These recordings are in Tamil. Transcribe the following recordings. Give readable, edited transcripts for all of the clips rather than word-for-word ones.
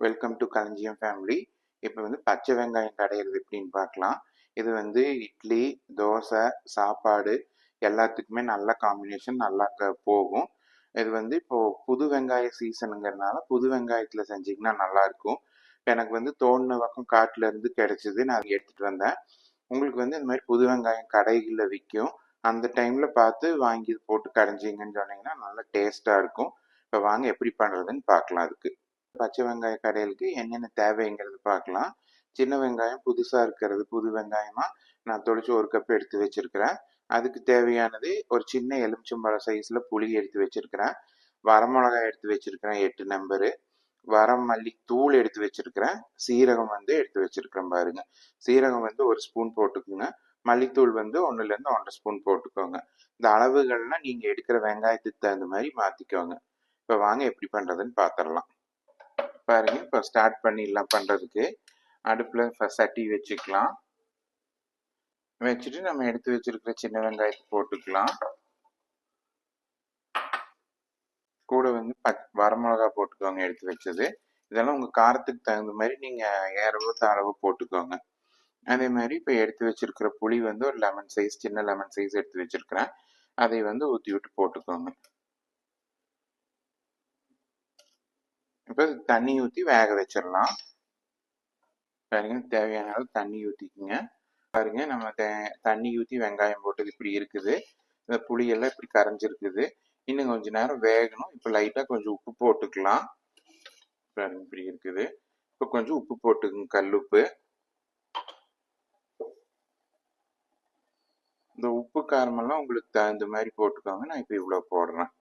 வெல்கம் டு களஞ்சியம் ஃபேமிலி. இப்போ வந்து பச்சை வெங்காயம் கடையிறது எப்படின்னு பார்க்கலாம். இது வந்து இட்லி, தோசை, சாப்பாடு எல்லாத்துக்குமே நல்ல காம்பினேஷன், நல்லா போகும். இது வந்து இப்போ புது வெங்காய சீசனுங்கிறதுனால புது வெங்காயத்தில் செஞ்சிங்கன்னா நல்லா இருக்கும். எனக்கு வந்து தோணுன பக்கம் காட்டுல இருந்து கிடைச்சது, நான் அதை எடுத்துட்டு வந்தேன். உங்களுக்கு வந்து இந்த மாதிரி புது வெங்காயம் கடைகளில் விற்கும். அந்த டைம்ல பார்த்து வாங்கி போட்டு கரைஞ்சிங்கன்னு சொன்னீங்கன்னா நல்லா டேஸ்டா இருக்கும். இப்போ வாங்க எப்படி பண்றதுன்னு பார்க்கலாம். அதுக்கு பச்சை வெங்காய கடையிலுக்கு என்னென்ன தேவைங்கிறது பார்க்கலாம். சின்ன வெங்காயம் புதுசா இருக்கிறது, புது வெங்காயமா நான் தொளிச்சு 1 கப் எடுத்து வச்சிருக்கிறேன். அதுக்கு தேவையானது ஒரு சின்ன எலுமிச்சம்பழம் சைஸ்ல புளி எடுத்து வச்சிருக்கிறேன். வரமிளகாய் எடுத்து வச்சிருக்கிறேன் 8 நம்பரு. வரமல்லி தூள் எடுத்து வச்சிருக்கிறேன். சீரகம் வந்து எடுத்து வச்சிருக்கிறேன் பாருங்க. சீரகம் வந்து 1 ஸ்பூன் போட்டுக்குங்க. மல்லித்தூள் வந்து 1லேருந்து 1,5 ஸ்பூன் போட்டுக்கோங்க. இந்த அளவுகள்லாம் நீங்க எடுக்கிற வெங்காயத்துக்கு தகுந்த மாதிரி மாத்திக்கோங்க. இப்போ வாங்க எப்படி பண்றதுன்னு பார்த்துடலாம். பாருங்க, இப்போ ஸ்டார்ட் பண்ணிடலாம் பண்றதுக்கு. அடுப்புல சட்டி வச்சுக்கலாம். வச்சுட்டு நம்ம எடுத்து வச்சிருக்கிற சின்ன வெங்காயத்தை போட்டுக்கலாம். கூட வந்து வரமிளகா போட்டுக்கோங்க எடுத்து வச்சது. இதெல்லாம் உங்க காரத்துக்கு தகுந்த மாதிரி நீங்க ஏறவோ தாழவோ போட்டுக்கோங்க. அதே மாதிரி இப்போ எடுத்து வச்சிருக்கிற புளி வந்து ஒரு லெமன் சைஸ், சின்ன லெமன் சைஸ் எடுத்து வச்சிருக்கிறேன். அதை வந்து ஊற்றி விட்டு போட்டுக்கோங்க. இப்போ தண்ணி ஊற்றி வேக வச்சிடலாம். பாருங்க, தேவையான அளவு தண்ணி ஊற்றிக்குங்க. பாருங்க, நம்ம தண்ணி ஊற்றி வெங்காயம் போட்டது இப்படி இருக்குது. இந்த புளியெல்லாம் இப்படி கரைஞ்சிருக்குது. இன்னும் கொஞ்ச நேரம் வேகணும். இப்போ லைட்டாக கொஞ்சம் உப்பு போட்டுக்கலாம். பாருங்க, இப்படி இருக்குது. இப்போ கொஞ்சம் உப்பு போட்டுக்குங்க, கல்லுப்பு. இந்த உப்பு காரமெல்லாம் உங்களுக்கு தகுந்த மாதிரி போட்டுக்கோங்க. நான் இப்போ இவ்வளோ போடுறேன்.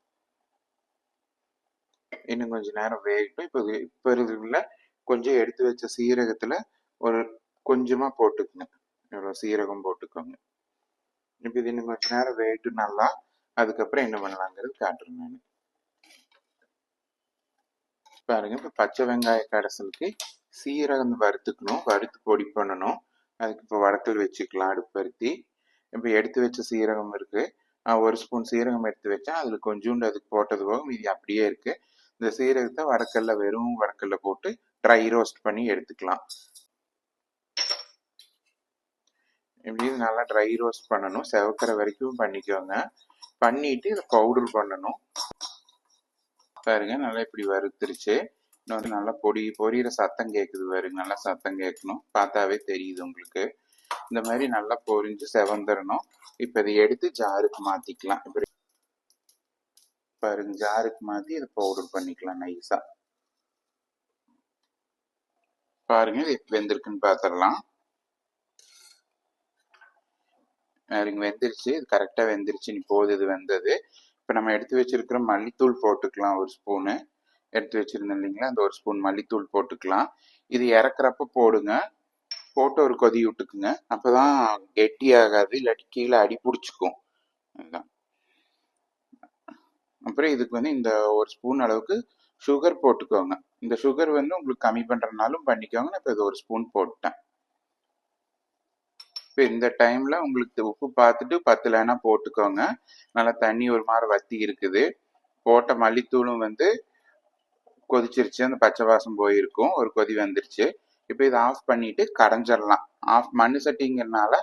இன்னும் கொஞ்ச நேரம் வேகட்டும். இப்போ இதுல கொஞ்சம் எடுத்து வச்ச சீரகத்துல ஒரு கொஞ்சமா போட்டுக்குங்க. இவ்வளோ சீரகம் போட்டுக்கோங்க. இப்போ இது இன்னும் கொஞ்ச நேரம் வேகட்டும் நல்லா. அதுக்கப்புறம் என்ன பண்ணலாங்கிறது காட்டுறேன் நான். பாருங்க, இப்போ பச்சை வெங்காய கடைசலுக்கு சீரகம் வறுத்துக்கணும், வறுத்து பொடி பண்ணணும். அதுக்கு இப்போ வடக்கல் வச்சுக்கலாம் அடுப்பருத்தி. இப்போ எடுத்து வச்ச சீரகம் இருக்கு. 1 ஸ்பூன் சீரகம் எடுத்து வச்சேன். அதுல கொஞ்சோண்டு அதுக்கு போட்டது போக மீதி அப்படியே இருக்கு. இந்த சீரகத்தை வடக்கல்ல, வெறும் வடக்கல்ல போட்டு ட்ரை ரோஸ்ட் பண்ணி எடுத்துக்கலாம். இப்படி நல்லா ட்ரை ரோஸ்ட் பண்ணணும். செவக்கிற வரைக்கும் பண்ணிக்கோங்க. பண்ணிட்டு இதை பவுடர் பண்ணணும். பாருங்க, நல்லா இப்படி வறுத்துருச்சு. இன்னொரு நல்லா பொரியிற சத்தம் கேட்குது பாருங்க. நல்லா சத்தம் கேட்கணும். பார்த்தாவே தெரியுது உங்களுக்கு. இந்த மாதிரி நல்லா பொரிஞ்சு செவந்துடணும். இப்போ இதை எடுத்து ஜாருக்கு மாத்திக்கலாம். இப்படி பாருங்க, ஜாருக்கு மாத்தி இதை பவுடர் பண்ணிக்கலாம் நைஸா. பாருங்க, இது வெந்திருக்குன்னு பார்த்துடலாம். வெந்துருச்சு. இது கரெக்டா வெந்துருச்சு. இப்போது இது வெந்தது. இப்போ நம்ம எடுத்து வச்சிருக்கிற மல்லித்தூள் போட்டுக்கலாம். 1 ஸ்பூனு எடுத்து வச்சிருந்தேன் இல்லைங்களா, அந்த 1 ஸ்பூன் மல்லித்தூள் போட்டுக்கலாம். இது இறக்குறப்ப போடுங்க. போட்டு ஒரு கொதி விட்டுக்குங்க. அப்பதான் கெட்டி ஆகாது, இல்லாட்டி கீழே அடி பிடிச்சிக்கும். அதுதான். அப்புறம் இதுக்கு வந்து இந்த 1 ஸ்பூன் அளவுக்கு சுகர் போட்டுக்கோங்க. இந்த சுகர் வந்து உங்களுக்கு கம்மி பண்றதுனாலும் பண்ணிக்கோங்க. நான் இப்போ இது 1 ஸ்பூன் போட்டேன். இப்போ இந்த டைம்ல உங்களுக்கு உப்பு பார்த்துட்டு பத்தலைன்னா போட்டுக்கோங்க. நல்லா தண்ணி ஒரு மாதிரி வத்தி இருக்குது. போட்ட மல்லித்தூளும் வந்து கொதிச்சிருச்சு. அந்த பச்சை வாசம் போயிருக்கும். ஒரு கொதி வந்துருச்சு. இப்போ இதை ஆஃப் பண்ணிட்டு கடைஞ்சிடலாம். மண்ணு சட்டிங்கிறதுனால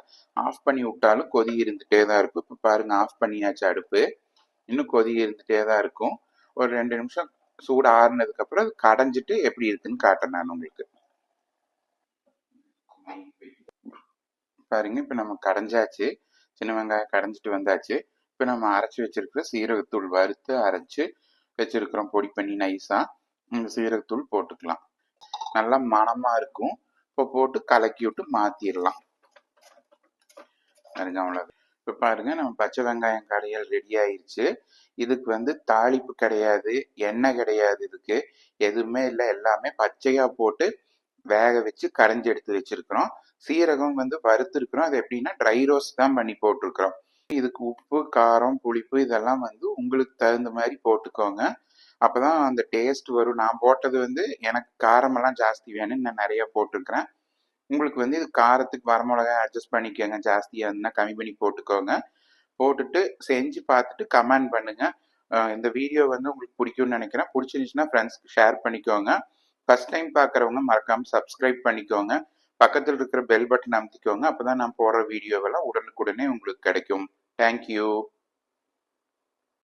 ஆஃப் பண்ணி விட்டாலும் கொதி இருந்துட்டே தான் இருக்கும். இப்போ பாருங்க, ஆஃப் பண்ணியாச்சு அடுப்பு. இன்னும் கொதி இருந்துட்டே தான் இருக்கும். ஒரு 2 நிமிஷம் சூடு ஆறுனதுக்கு அப்புறம் அது கடைஞ்சிட்டு எப்படி இருக்குன்னு காட்டுறேன் நான் உங்களுக்கு. பாருங்க, இப்போ நம்ம கடைஞ்சாச்சு. சின்ன வெங்காயம் கடைஞ்சிட்டு வந்தாச்சு. இப்போ நம்ம அரைச்சி வச்சிருக்கிற சீரகத்தூள் வறுத்து அரைச்சு வச்சிருக்கிறோம் பொடி பண்ணி நைஸா. இந்த சீரகத்தூள் போட்டுக்கலாம். நல்லா மணமா இருக்கும். இப்போ போட்டு கலக்கி விட்டு மாத்திரலாம். பாருங்க, அவ்வளவு. இப்போ பாருங்க, நம்ம பச்சை வெங்காயம் கடையல் ரெடி ஆயிருச்சு. இதுக்கு வந்து தாளிப்பு கிடையாது, எண்ணெய் கிடையாது, இதுக்கு எதுவுமே இல்லை. எல்லாமே பச்சையா போட்டு வேக வச்சு கரைஞ்சி எடுத்து வச்சிருக்கிறோம். சீரகம் வந்து வறுத்துருக்கிறோம். அது எப்படின்னா ட்ரை ரோஸ்ட் தான் பண்ணி போட்டிருக்கிறோம். இதுக்கு உப்பு, காரம், புளிப்பு இதெல்லாம் வந்து உங்களுக்கு தகுந்த மாதிரி போட்டுக்கோங்க. அப்பதான் அந்த டேஸ்ட் வரும். நான் போட்டது வந்து எனக்கு காரமெல்லாம் ஜாஸ்தி வேணும்னு நான் நிறைய போட்டிருக்கிறேன். உங்களுக்கு வந்து இது காரத்துக்கு வரமிளகாய் அட்ஜஸ்ட் பண்ணிக்கோங்க. ஜாஸ்தியாக இருந்தால் கம்மி பண்ணி போட்டுக்கோங்க. போட்டுட்டு செஞ்சு பார்த்துட்டு கமெண்ட் பண்ணுங்க. இந்த வீடியோ வந்து உங்களுக்கு பிடிக்கும்னு நினைக்கிறேன். பிடிச்சிருந்துச்சுன்னா ஃப்ரெண்ட்ஸ்க்கு ஷேர் பண்ணிக்கோங்க. ஃபர்ஸ்ட் டைம் பார்க்குறவங்க மறக்காமல் சப்ஸ்கிரைப் பண்ணிக்கோங்க. பக்கத்தில் இருக்கிற பெல் பட்டன் அமுத்திக்கோங்க. அப்போ தான் நான் போடுற வீடியோவெல்லாம் உடனுக்குடனே உங்களுக்கு கிடைக்கும். தேங்க்யூ.